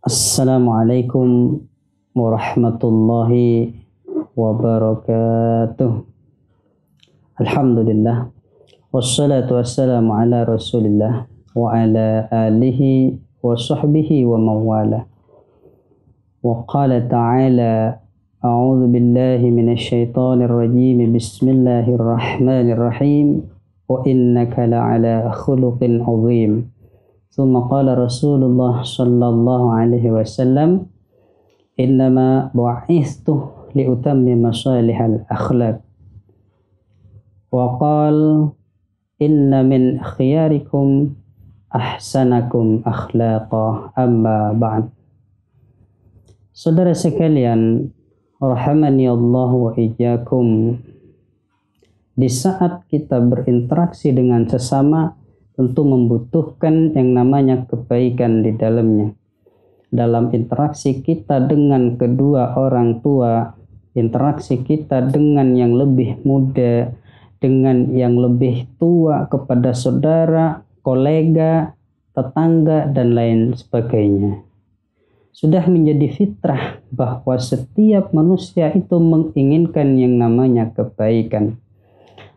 Assalamualaikum warahmatullahi wabarakatuh. Alhamdulillah. Wassalatu wassalamu ala rasulillah wa ala alihi wa sahbihi wa mawala. Wa qala ta'ala a'udhu billahi minasyaitanir rajim. Bismillahirrahmanirrahim. Wa innaka la'ala khuluqin azim. ثم قال رسول الله صلى الله عليه وسلم إنما بعثت لأتمم صالح الأخلاق وقال إن من خياركم أحسنكم أخلاقا أما بعد. Saudara sekalian, rahimani Allah wa iyyakum, di saat kita berinteraksi dengan sesama tentu membutuhkan yang namanya kebaikan di dalamnya. Dalam interaksi kita dengan kedua orang tua, interaksi kita dengan yang lebih muda, dengan yang lebih tua, kepada saudara, kolega, tetangga, dan lain sebagainya. Sudah menjadi fitrah bahwa setiap manusia itu menginginkan yang namanya kebaikan.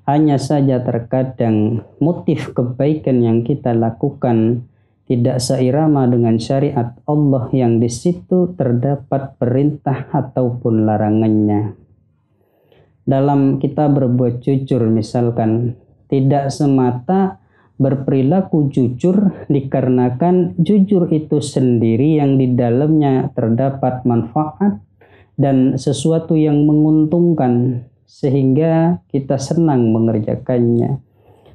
Hanya saja terkadang motif kebaikan yang kita lakukan tidak seirama dengan syariat Allah yang di situ terdapat perintah ataupun larangannya. Dalam kita berbuat jujur misalkan, tidak semata berperilaku jujur dikarenakan jujur itu sendiri yang di dalamnya terdapat manfaat dan sesuatu yang menguntungkan, sehingga kita senang mengerjakannya.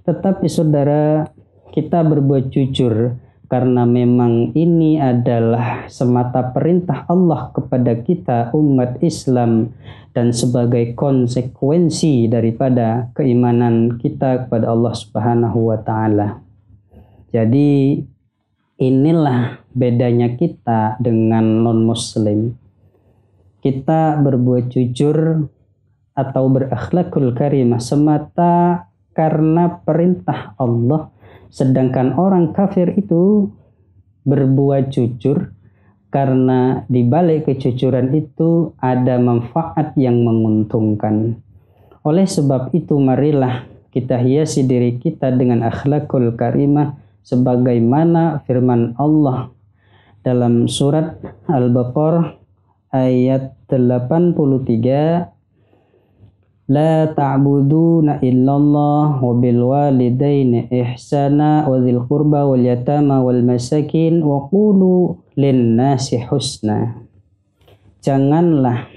Tetapi saudara, kita berbuat jujur karena memang ini adalah semata perintah Allah kepada kita umat Islam dan sebagai konsekuensi daripada keimanan kita kepada Allah Subhanahu wa taala. Jadi inilah bedanya kita dengan non-muslim. Kita berbuat jujur atau berakhlakul karimah semata karena perintah Allah, sedangkan orang kafir itu berbuat jujur karena di balik kejujuran itu ada manfaat yang menguntungkan. Oleh sebab itu marilah kita hiasi diri kita dengan akhlakul karimah sebagaimana firman Allah dalam surat Al-Baqarah ayat 83, La ta'buduna illallah wa bil walidaini ihsana wa dzil qurba wal yatama wal masakin wa qulu lin nasi husna. Janganlah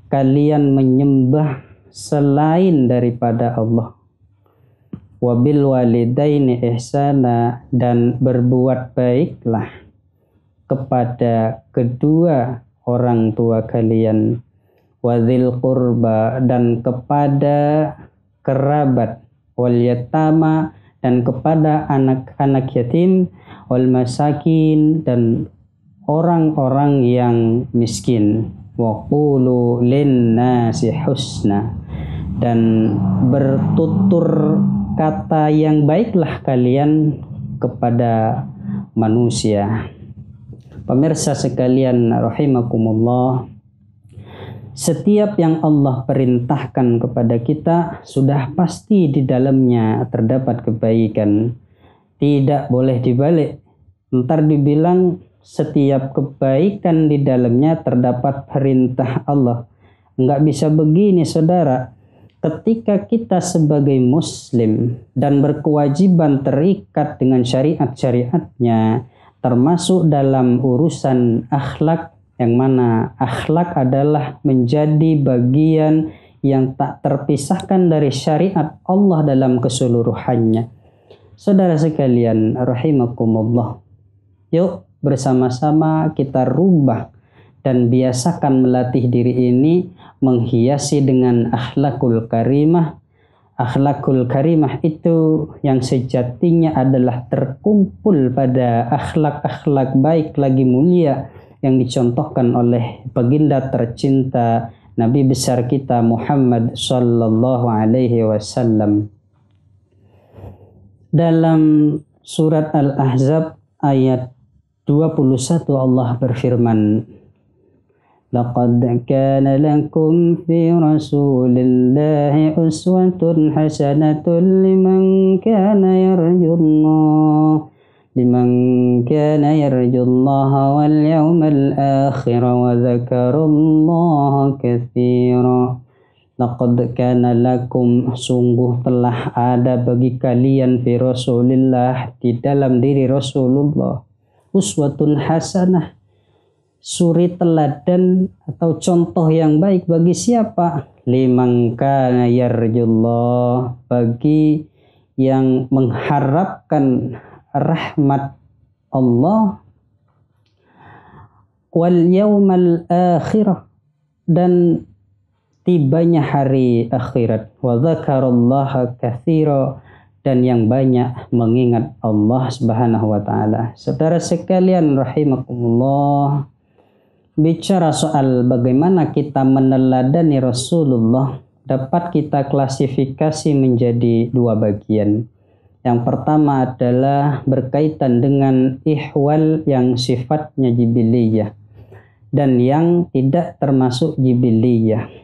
kalian menyembah selain daripada Allah. Wa bil walidaini ihsana, dan berbuat baiklah kepada kedua orang tua kalian. Wadzil qurba, dan kepada kerabat, wal yatama, dan kepada anak-anak yatim, wal masakin, dan orang-orang yang miskin. Wa qulu lin nasi husna, dan bertutur kata yang baiklah kalian kepada manusia. Pemirsa sekalian rahimakumullah, setiap yang Allah perintahkan kepada kita sudah pasti di dalamnya terdapat kebaikan. Tidak boleh dibalik. Ntar dibilang setiap kebaikan di dalamnya terdapat perintah Allah. Enggak bisa begini saudara. Ketika kita sebagai muslim dan berkewajiban terikat dengan syariat-syariatnya, termasuk dalam urusan akhlak, yang mana akhlak adalah menjadi bagian yang tak terpisahkan dari syariat Allah dalam keseluruhannya. Saudara sekalian rahimakumullah, yuk bersama-sama kita rubah dan biasakan melatih diri ini menghiasi dengan akhlakul karimah. Akhlakul karimah itu yang sejatinya adalah terkumpul pada akhlak-akhlak baik lagi mulia yang dicontohkan oleh baginda tercinta Nabi besar kita Muhammad sallallahu alaihi wasallam. Dalam surat Al-Ahzab ayat 21 Allah berfirman, Laqad kana lakum fi rasulillahi uswatun hasanatun liman kana yarjullaha wal yawmal akhir wa dzakarallaha katsira. Laqad kana lakum, sungguh telah ada bagi kalian fi Rasulillah, di dalam diri Rasulullah, uswatun hasanah, suri teladan atau contoh yang baik bagi siapa? Liman kana yarjullah, bagi yang mengharapkan rahmat Allah, wal yaumal akhirah, dan tibanya hari akhirat, wa dzakarallaha katsira, dan yang banyak mengingat Allah Subhanahu wa taala. Saudara sekalian rahimakumullah, bicara soal bagaimana kita meneladani Rasulullah dapat kita klasifikasi menjadi dua bagian. Yang pertama adalah berkaitan dengan ihwal yang sifatnya jibiliyah dan yang tidak termasuk jibiliyah.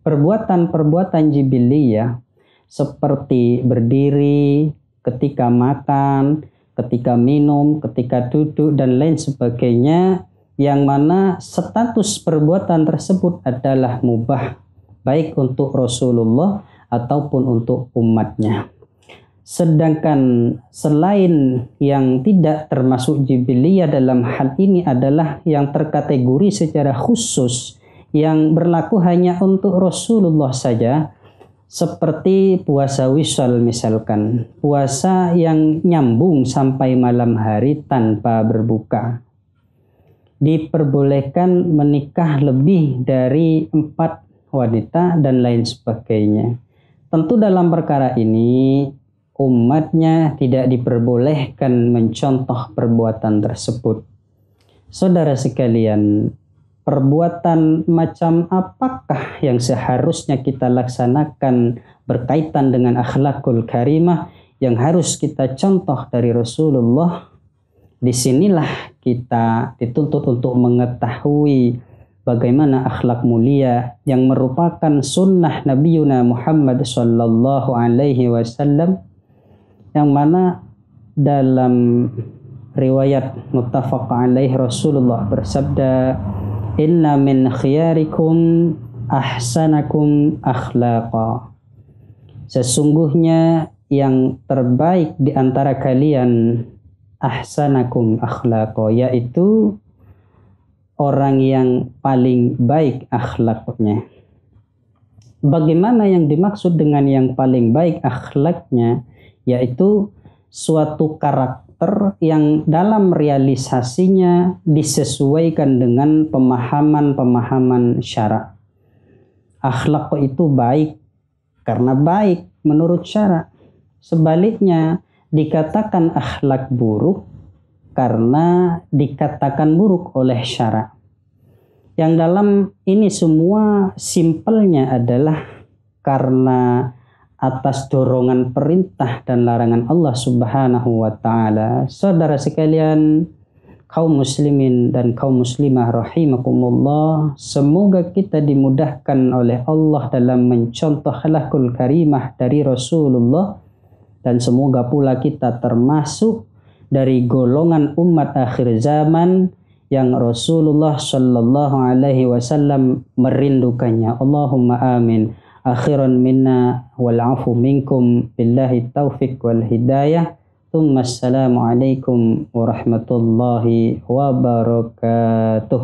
Perbuatan-perbuatan jibiliyah seperti berdiri, ketika makan, ketika minum, ketika duduk, dan lain sebagainya, yang mana status perbuatan tersebut adalah mubah, baik untuk Rasulullah ataupun untuk umatnya. Sedangkan selain yang tidak termasuk jibiliyah dalam hal ini adalah yang terkategori secara khusus, yang berlaku hanya untuk Rasulullah saja, seperti puasa wisal misalkan, puasa yang nyambung sampai malam hari tanpa berbuka. Diperbolehkan menikah lebih dari 4 wanita dan lain sebagainya. Tentu dalam perkara ini umatnya tidak diperbolehkan mencontoh perbuatan tersebut. Saudara sekalian, perbuatan macam apakah yang seharusnya kita laksanakan berkaitan dengan akhlakul karimah yang harus kita contoh dari Rasulullah? Disinilah kita dituntut untuk mengetahui bagaimana akhlak mulia yang merupakan sunnah Nabiuna Muhammad sallallahu alaihi wasallam, yang mana dalam riwayat muttafaq alaih Rasulullah bersabda, Inna min khiyarikum ahsanakum akhlaqa. Sesungguhnya yang terbaik di antara kalian ahsanakum akhlaqa, yaitu orang yang paling baik akhlaknya. Bagaimana yang dimaksud dengan yang paling baik akhlaknya? Yaitu suatu karakter yang dalam realisasinya disesuaikan dengan pemahaman-pemahaman syara. Akhlak itu baik karena baik menurut syara. Sebaliknya dikatakan akhlak buruk karena dikatakan buruk oleh syara. Yang dalam ini semua simpelnya adalah karena atas dorongan perintah dan larangan Allah Subhanahu wa taala. Saudara sekalian, kaum muslimin dan kaum muslimah rahimakumullah, semoga kita dimudahkan oleh Allah dalam mencontoh akhlakul karimah dari Rasulullah, dan semoga pula kita termasuk dari golongan umat akhir zaman yang Rasulullah sallallahu alaihi wasallam merindukannya. Allahumma amin. Akhiran minna wal afu minkum, billahi taufiq wal hidayah. Assalamualaikum warahmatullahi wabarakatuh.